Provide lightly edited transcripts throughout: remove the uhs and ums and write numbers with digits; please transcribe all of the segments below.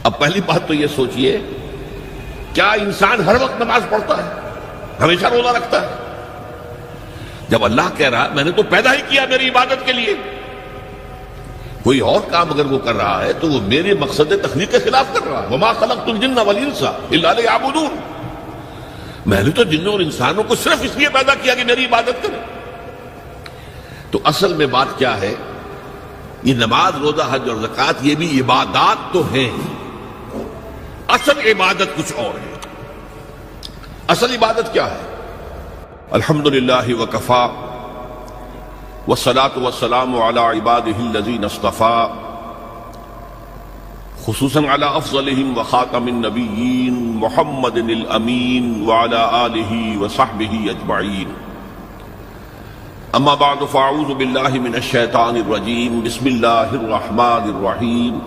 اب پہلی بات تو یہ سوچئے، کیا انسان ہر وقت نماز پڑھتا ہے، ہمیشہ روزہ رکھتا ہے؟ جب اللہ کہہ رہا ہے میں نے تو پیدا ہی کیا میری عبادت کے لیے، کوئی اور کام اگر وہ کر رہا ہے تو وہ میرے مقصد تخلیق کے خلاف کر رہا ہے۔ وَمَا خَلَقْتُ الْجِنَّ وَالْإِنسَ إِلَّا لِيَعْبُدُونِ، میں نے تو جنوں اور انسانوں کو صرف اس لیے پیدا کیا کہ میری عبادت کریں۔ تو اصل میں بات کیا ہے؟ یہ نماز، روزہ، حج اور زکوٰۃ یہ بھی عبادات تو ہیں، اصل عبادت کچھ اور ہے۔ اصل عبادت کیا ہے؟ الحمدللہ وکفا والصلاة والسلام علی عبادہ الذین اصطفیٰ، خصوصاً علی افضلہم وخاتم النبیین محمد الامین وعلی آلہ وصحبہ اجمعین۔ اما بعد فاعوذ باللہ من الشیطان الرجیم، بسم اللہ الرحمن الرحیم۔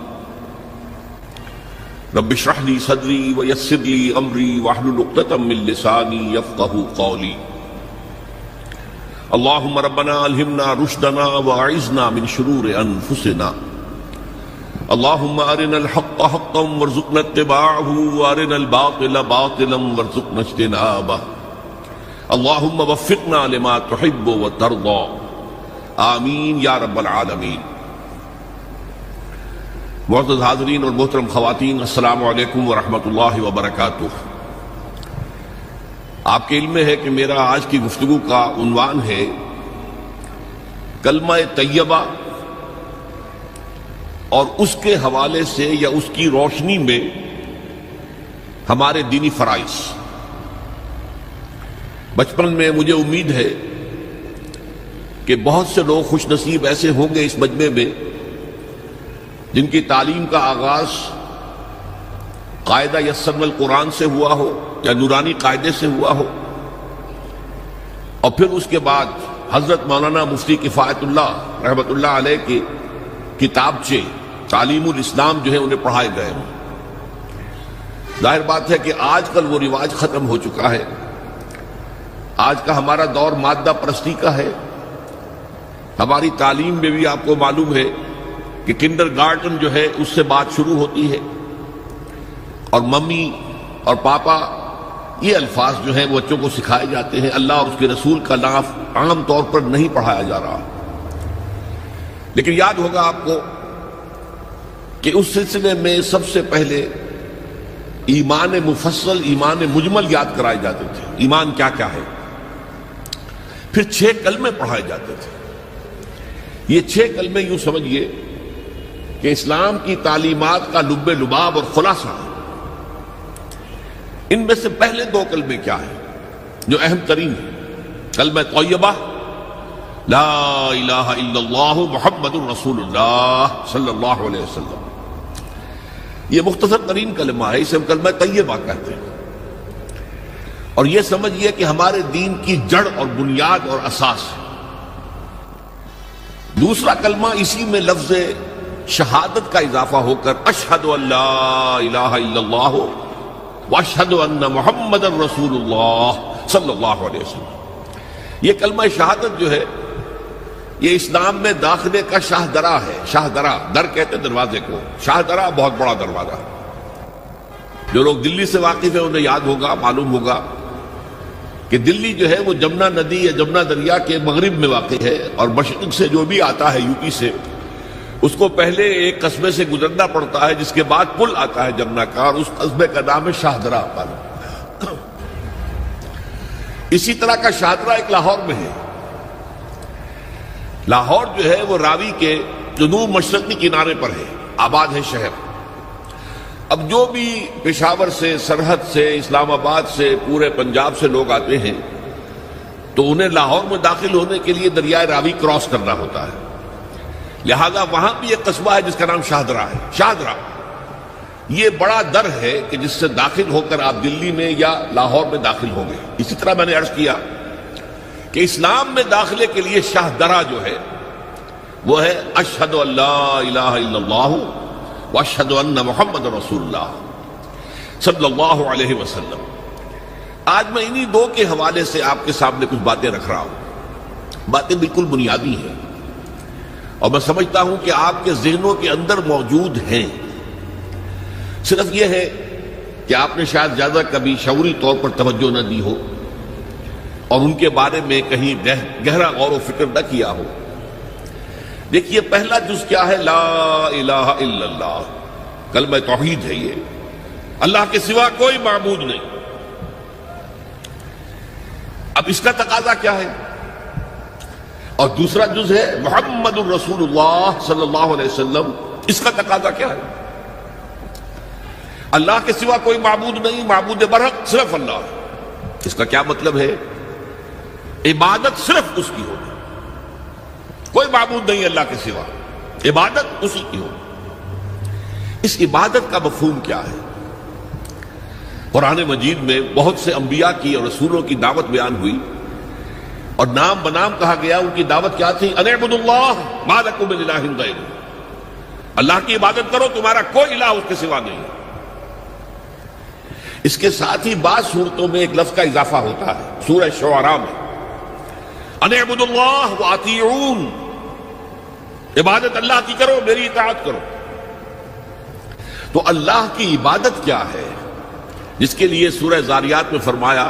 رب اشرح لی صدری ویسر لی امری واحلل عقدۃ من لسانی یفقہوا قولی۔ اللہم ربنا الہمنا رشدنا واعذنا من شرور انفسنا، اللہم ارنا الحق حقا وارزقنا اتباعہ وارنا الباطل باطلا وارزقنا اجتنابہ، اللہم وفقنا لما تحب وترضى، آمین یا رب العالمین۔ معزز حاضرین اور محترم خواتین، السلام علیکم ورحمۃ اللہ وبرکاتہ۔ آپ کے علم میں ہے کہ میرا آج کی گفتگو کا عنوان ہے کلمہ طیبہ، اور اس کے حوالے سے یا اس کی روشنی میں ہمارے دینی فرائض۔ بچپن میں مجھے امید ہے کہ بہت سے لوگ خوش نصیب ایسے ہوں گے اس مجمع میں جن کی تعلیم کا آغاز قاعدہ یسرنا القرآن سے ہوا ہو یا نورانی قاعدے سے ہوا ہو، اور پھر اس کے بعد حضرت مولانا مفتی کفایت اللہ رحمۃ اللہ علیہ کے کتابچے تعلیم الاسلام جو ہے انہیں پڑھائے گئے ہوں۔ ظاہر بات ہے کہ آج کل وہ رواج ختم ہو چکا ہے، آج کا ہمارا دور مادہ پرستی کا ہے۔ ہماری تعلیم میں بھی آپ کو معلوم ہے کہ کنڈر گارڈن جو ہے اس سے بات شروع ہوتی ہے، اور ممی اور پاپا یہ الفاظ جو ہیں وہ بچوں کو سکھائے جاتے ہیں۔ اللہ اور اس کے رسول کا نام عام طور پر نہیں پڑھایا جا رہا، لیکن یاد ہوگا آپ کو کہ اس سلسلے میں سب سے پہلے ایمان مفصل، ایمان مجمل یاد کرائے جاتے تھے، ایمان کیا کیا ہے، پھر 6 کلمے پڑھائے جاتے تھے۔ یہ 6 کلمے یوں سمجھیے کہ اسلام کی تعلیمات کا لب لباب اور خلاصہ ہے۔ ان میں سے پہلے 2 کلمے کیا ہیں جو اہم ترین ہیں؟ کلمہ طیبہ، لا الہ الا اللہ محمد الرسول اللہ صلی اللہ علیہ وسلم، یہ مختصر ترین کلمہ ہے، اسے ہم کلمہ طیبہ کہتے ہیں، اور یہ سمجھیے کہ ہمارے دین کی جڑ اور بنیاد اور اساس ہے۔ دوسرا کلمہ اسی میں لفظ شہادت کا اضافہ ہو کر اشہد ان لا الہ الا اللہ واشہد ان محمد الرسول اللہ صلی اللہ علیہ وسلم۔ یہ کلمہ شہادت جو ہے یہ اسلام میں داخلے کا شاہ درا ہے۔ شاہ درا، در کہتے ہیں دروازے کو، شاہ درا بہت بڑا دروازہ ہے۔ جو لوگ دلی سے واقف ہیں انہیں یاد ہوگا، معلوم ہوگا کہ دلی جو ہے وہ جمنا ندی یا جمنا دریا کے مغرب میں واقع ہے، اور مشرق سے جو بھی آتا ہے یو پی سے، اس کو پہلے ایک قصبے سے گزرنا پڑتا ہے جس کے بعد پل آتا ہے جمنا کا، اور اس قصبے کا نام ہے شاہدرہ۔ اسی طرح کا شاہدرہ ایک لاہور میں ہے۔ لاہور جو ہے وہ راوی کے جنوب مشرقی کنارے پر ہے، آباد ہے شہر۔ اب جو بھی پشاور سے، سرحد سے، اسلام آباد سے، پورے پنجاب سے لوگ آتے ہیں تو انہیں لاہور میں داخل ہونے کے لیے دریائے راوی کراس کرنا ہوتا ہے، لہذا وہاں بھی ایک قصبہ ہے جس کا نام شاہدرہ ہے۔ شاہدرہ یہ بڑا در ہے کہ جس سے داخل ہو کر آپ دلی میں یا لاہور میں داخل ہوں گے۔ اسی طرح میں نے عرض کیا کہ اسلام میں داخلے کے لیے شاہدرہ جو ہے وہ ہے اشہد ان لا الہ الا اللہ واشہد ان محمد رسول اللہ صلی اللہ علیہ وسلم۔ آج میں انہی 2 کے حوالے سے آپ کے سامنے کچھ باتیں رکھ رہا ہوں، باتیں بالکل بنیادی ہیں، اور میں سمجھتا ہوں کہ آپ کے ذہنوں کے اندر موجود ہیں۔ صرف یہ ہے کہ آپ نے شاید زیادہ کبھی شعوری طور پر توجہ نہ دی ہو اور ان کے بارے میں کہیں گہرا غور و فکر نہ کیا ہو۔ دیکھیے پہلا جز کیا ہے؟ لا الہ الا اللہ، کلمہ توحید ہے یہ، اللہ کے سوا کوئی معبود نہیں۔ اب اس کا تقاضا کیا ہے؟ اور دوسرا جز ہے محمد الرسول اللہ صلی اللہ علیہ وسلم، اس کا تقاضا کیا ہے؟ اللہ کے سوا کوئی معبود نہیں، معبود برحق صرف اللہ۔ اس کا کیا مطلب ہے؟ عبادت صرف اس کی ہوگی، کوئی معبود نہیں اللہ کے سوا، عبادت اسی کی ہوگی۔ اس عبادت کا مفہوم کیا ہے؟ قرآن مجید میں بہت سے انبیاء کی اور رسولوں کی دعوت بیان ہوئی اور نام بنام کہا گیا۔ ان کی دعوت کیا تھی؟ ان اعبدوا اللہ ما لکم من الہ غیرہ، اللہ کی عبادت کرو، تمہارا کوئی الہ اس کے سوا نہیں۔ اس کے ساتھ ہی بعض صورتوں میں ایک لفظ کا اضافہ ہوتا ہے، سورہ شعراء میں ان اعبدوا اللہ واطیعون، عبادت اللہ کی کرو، میری اطاعت کرو۔ تو اللہ کی عبادت کیا ہے جس کے لیے سورہ زاریات میں فرمایا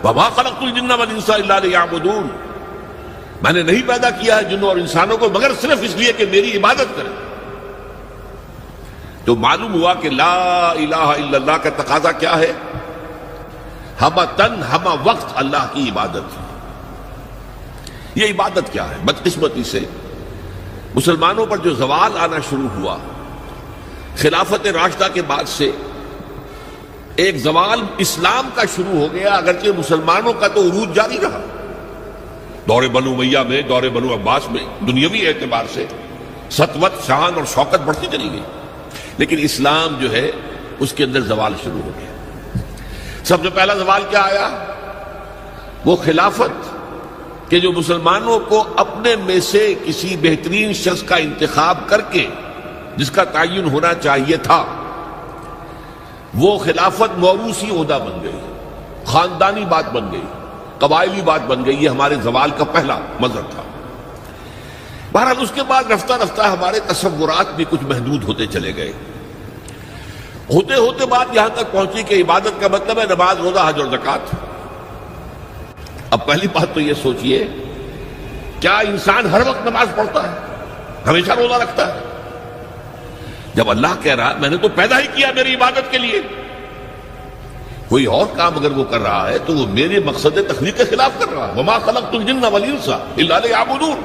وَمَا خَلَقْتُ الْجِنَّ وَالْإِنسَ إِلَّا لِيَعْبُدُونَ، میں نے نہیں پیدا کیا ہے جنوں اور انسانوں کو مگر صرف اس لیے کہ میری عبادت کریں۔ تو معلوم ہوا کہ لا الہ الا اللہ کا تقاضا کیا ہے؟ ہمہ تن ہمہ وقت اللہ کی عبادت۔ یہ عبادت کیا ہے؟ بدقسمتی سے مسلمانوں پر جو زوال آنا شروع ہوا خلافت راشدہ کے بعد سے، ایک زوال اسلام کا شروع ہو گیا، اگرچہ مسلمانوں کا تو عروج جاری رہا۔ دور بنو امیہ میں، دور بنو عباس میں دنیاوی اعتبار سے سطوت، شان اور شوکت بڑھتی چلی گئی، لیکن اسلام جو ہے اس کے اندر زوال شروع ہو گیا۔ سب سے پہلا زوال کیا آیا؟ وہ خلافت کہ جو مسلمانوں کو اپنے میں سے کسی بہترین شخص کا انتخاب کر کے جس کا تعین ہونا چاہیے تھا، وہ خلافت موروثی عہدہ بن گئی، خاندانی بات بن گئی، قبائلی بات بن گئی۔ یہ ہمارے زوال کا پہلا مظہر تھا۔ بہرحال اس کے بعد رفتہ رفتہ ہمارے تصورات بھی کچھ محدود ہوتے چلے گئے، ہوتے ہوتے بات یہاں تک پہنچی کہ عبادت کا مطلب ہے نماز، روزہ، حج اور زکوٰۃ۔ اب پہلی بات تو یہ سوچئے، کیا انسان ہر وقت نماز پڑھتا ہے، ہمیشہ روزہ رکھتا ہے؟ جب اللہ کہہ رہا میں نے تو پیدا ہی کیا میری عبادت کے لیے، کوئی اور کام اگر وہ کر رہا ہے تو وہ میرے مقصد تخلیق کے خلاف کر رہا ہے۔ وما خلقت الجن والانس الا لیعبدون،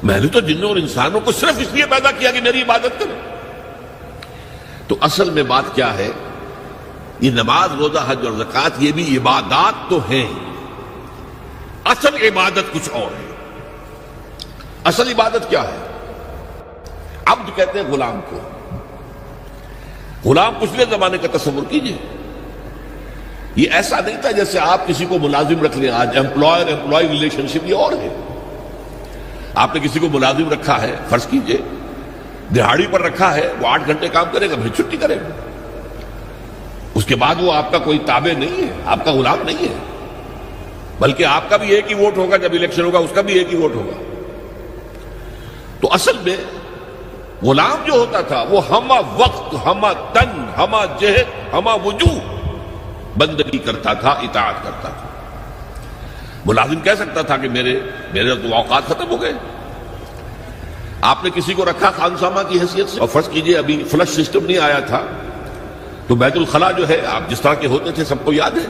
میں نے تو جنوں اور انسانوں کو صرف اس لیے پیدا کیا کہ میری عبادت کریں۔ تو اصل میں بات کیا ہے؟ یہ نماز، روزہ، حج اور زکوٰۃ یہ بھی عبادات تو ہیں، اصل عبادت کچھ اور ہے۔ اصل عبادت کیا ہے؟ عبد کہتے ہیں غلام کو۔ غلام پچھلے زمانے کا تصور کیجئے، یہ ایسا نہیں تھا جیسے آپ کسی کو ملازم رکھ لیں۔ آج امپلائر امپلائی ریلیشن شپ یہ اور ہے۔ آپ نے کسی کو ملازم رکھا ہے، فرض کیجئے دہاڑی پر رکھا ہے، وہ 8 گھنٹے کام کرے گا، پھر چھٹی کرے گا، اس کے بعد وہ آپ کا کوئی تابع نہیں ہے، آپ کا غلام نہیں ہے، بلکہ آپ کا بھی ایک ہی ووٹ ہوگا، جب الیکشن ہوگا اس کا بھی ایک ہی ووٹ ہوگا۔ تو اصل میں غلام جو ہوتا تھا وہ ہمہ وقت، ہمہ تن، ہمہ جہد، ہمہ وجوہ بندگی کرتا تھا، اطاعت کرتا تھا۔ ملازم کہہ سکتا تھا کہ میرے تو اوقات ختم ہو گئے۔ آپ نے کسی کو رکھا خانسامہ کی حیثیت سے، اور فرض کیجئے ابھی فلش سسٹم نہیں آیا تھا تو بیت الخلاء جو ہے آپ جس طرح کے ہوتے تھے سب کو یاد ہے۔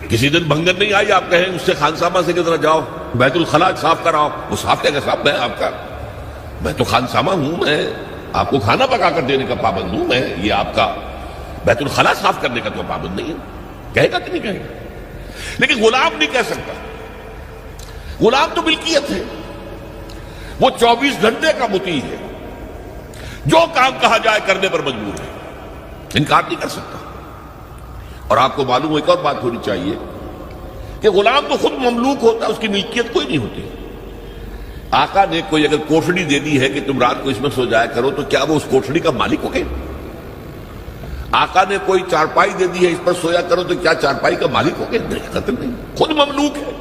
کسی دن بھنگن نہیں آئی، آپ کہیں اس سے خانسامہ سے کدھر جاؤ بیت الخلاء صاف کراؤ، وہ صاف کہے گا صاحب میں آپ کا، میں تو خانسامہ ہوں، میں آپ کو کھانا پکا کر دینے کا پابند ہوں، میں یہ آپ کا بیت الخلاء صاف کرنے کا تو پابند نہیں ہے۔ کہے گا کہ نہیں کہے گا؟ لیکن غلام نہیں کہہ سکتا۔ غلام تو ملکیت ہے، وہ 24 گھنٹے کا مطیع ہے، جو کام کہا جائے کرنے پر مجبور ہے، انکار نہیں کر سکتا۔ اور آپ کو معلوم ہو ایک اور بات ہونی چاہیے کہ غلام تو خود مملوک ہوتا ہے، اس کی ملکیت کوئی نہیں ہوتی۔ آقا نے کوئی اگر کوٹھڑی دے دی ہے کہ تم رات کو اس میں سو جایا کرو تو کیا وہ اس کوٹھڑی کا مالک ہو گئے؟ آقا نے کوئی چارپائی دے دی ہے اس پر سویا کرو تو کیا چارپائی کا مالک ہو گئے؟ نہیں، قطعاً نہیں، خود مملوک ہے۔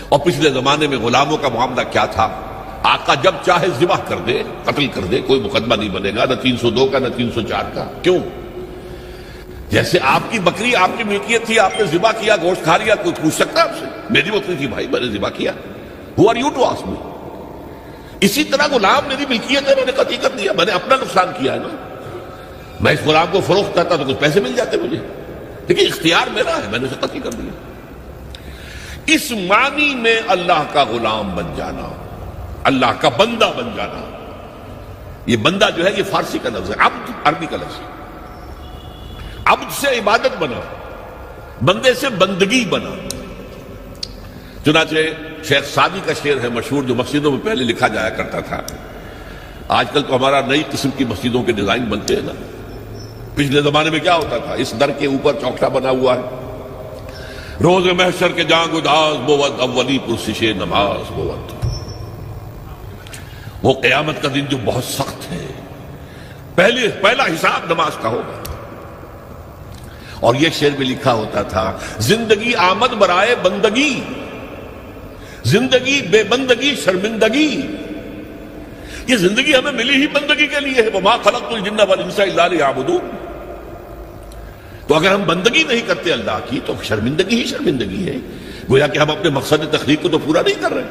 اور پچھلے زمانے میں غلاموں کا معاملہ کیا تھا؟ آقا جب چاہے ذبح کر دے، قتل کر دے، کوئی مقدمہ نہیں بنے گا، نہ 302 کا نہ 304 کا۔ کیوں؟ جیسے آپ کی بکری آپ کی ملکیت تھی، آپ نے ذبح کیا، گوشت کھا لیا، کوئی پوچھ سکتا ہے آپ سے؟ میری بکری تھی بھائی، میں نے ذبح کیا، Who are you to ask me؟ اسی طرح غلام میری ملکیت ہے، میں نے قتل کر دیا، میں نے اپنا نقصان کیا ہے نا۔ میں اس غلام کو فروخت کرتا تو کچھ پیسے مل جاتے مجھے، لیکن اختیار میرا ہے، میں نے اسے قتل کر دیا۔ اس معنی میں اللہ کا غلام بن جانا، اللہ کا بندہ بن جانا۔ یہ بندہ جو ہے یہ فارسی کا لفظ ہے، عبد عربی کا لفظ ہے۔ عبد سے عبادت بنا، بندے سے بندگی بنا۔ چنانچہ شیخ سعدی کا شعر ہے مشہور، جو مسجدوں میں پہلے لکھا جایا کرتا تھا۔ آج کل تو ہمارا نئی قسم کی مسجدوں کے ڈیزائن بنتے ہیں نا، پچھلے زمانے میں کیا ہوتا تھا؟ اس در کے اوپر چوکٹا بنا ہوا ہے، روز محشر کے جان گداز بود اولی پرسش نماز بود۔ وہ قیامت کا دن جو بہت سخت ہے، پہلا حساب نماز کا ہوگا۔ اور یہ شعر میں لکھا ہوتا تھا، زندگی آمد برائے بندگی، زندگی بے بندگی شرمندگی۔ یہ زندگی ہمیں ملی ہی بندگی کے لیے ہے، وما خلقت الجن والانس الا لیعبدون۔ تو اگر ہم بندگی نہیں کرتے اللہ کی تو شرمندگی ہی شرمندگی ہے، گویا کہ ہم اپنے مقصد تخلیق کو تو پورا نہیں کر رہے۔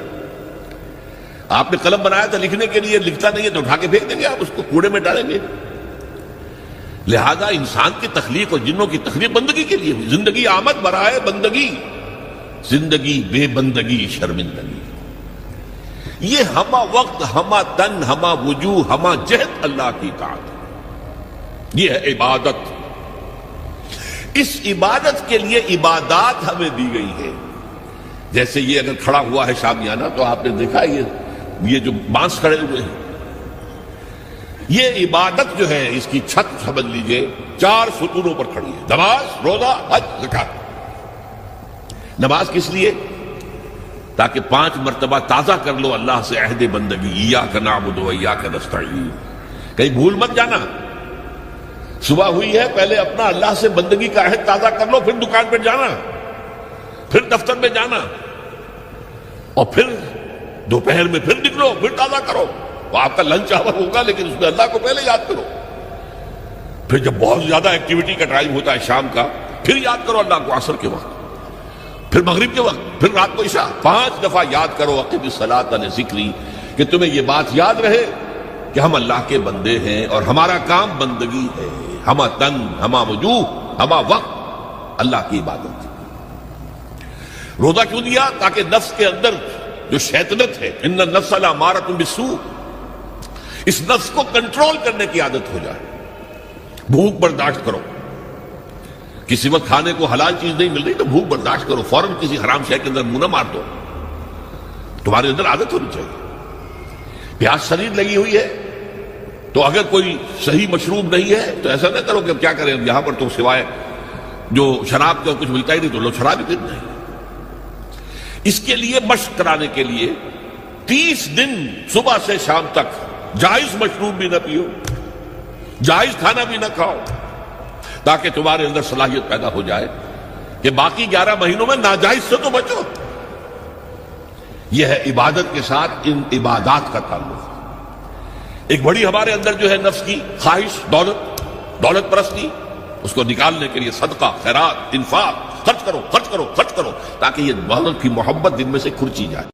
آپ نے قلم بنایا تھا لکھنے کے لیے، لکھتا نہیں ہے تو اٹھا کے پھینک دیں گے، آپ اس کو کوڑے میں ڈالیں گے۔ لہذا انسان کی تخلیق اور جنوں کی تخلیق بندگی کے لیے ہوئی۔ زندگی آمد برائے بندگی، زندگی بے بندگی شرمندگی۔ یہ ہما وقت، ہما تن، ہما وجوہ، ہما جہد اللہ کی اطاعت، یہ ہے عبادت۔ اس عبادت کے لیے عبادات ہمیں دی گئی ہے۔ جیسے یہ اگر کھڑا ہوا ہے شامیانہ تو آپ نے دیکھا یہ جو بانس کھڑے ہوئے ہیں، یہ عبادت جو ہے اس کی چھت سمجھ لیجئے 4 ستونوں پر کھڑی ہے، نماز، روزہ، حج، زکات۔ نماز کس لیے؟ تاکہ 5 مرتبہ تازہ کر لو اللہ سے عہد بندگی، ایاک نعبد و ایاک نستعین۔ کہیں بھول مت جانا، صبح ہوئی ہے پہلے اپنا اللہ سے بندگی کا عہد تازہ کر لو، پھر دکان پہ جانا، پھر دفتر میں جانا، اور پھر دوپہر میں پھر نکلو، پھر تازہ کرو۔ وہ آپ کا لنچ آور ہوگا لیکن اس میں اللہ کو پہلے یاد کرو۔ پھر جب بہت زیادہ ایکٹیویٹی کا ٹائم ہوتا ہے شام کا، پھر یاد کرو اللہ کو عصر کے وقت، پھر مغرب کے وقت، پھر رات کو عشاء۔ 5 دفعہ یاد کرو اقم الصلاۃ لذکری، کہ تمہیں یہ بات یاد رہے کہ ہم اللہ کے بندے ہیں اور ہمارا کام بندگی ہے، ہما تن، ہما وجوہ، ہما وقت اللہ کی عبادت۔ روزہ کیوں دیا؟ تاکہ نفس کے اندر جو شیطنت ہے، ان النفس لامارۃ بالسوء، اس نفس کو کنٹرول کرنے کی عادت ہو جائے۔ بھوک برداشت کرو، کسی وقت کھانے کو حلال چیز نہیں مل رہی تو بھوک برداشت کرو، فوراً کسی حرام شے کے اندر منہ نہ مار دو، تمہارے اندر عادت ہونی چاہیے۔ پیاس شدید لگی ہوئی ہے تو اگر کوئی صحیح مشروب نہیں ہے تو ایسا نہ کرو کہ اب کیا کریں، یہاں پر تو سوائے جو شراب کا کچھ ملتا ہی نہیں تو لو شراب ہی پینا ہے۔ اس کے لیے مشق کرانے کے لیے 30 دن صبح سے شام تک جائز مشروب بھی نہ پیو، جائز کھانا بھی نہ کھاؤ، تاکہ تمہارے اندر صلاحیت پیدا ہو جائے کہ باقی 11 مہینوں میں ناجائز سے تو بچو۔ یہ ہے عبادت کے ساتھ ان عبادات کا تعلق۔ ایک بڑی ہمارے اندر جو ہے نفس کی خواہش، دولت پرستی، اس کو نکالنے کے لیے صدقہ، خیرات، انفاق، خرچ کرو، تاکہ یہ دولت کی محبت دل میں سے کھرچی جائے۔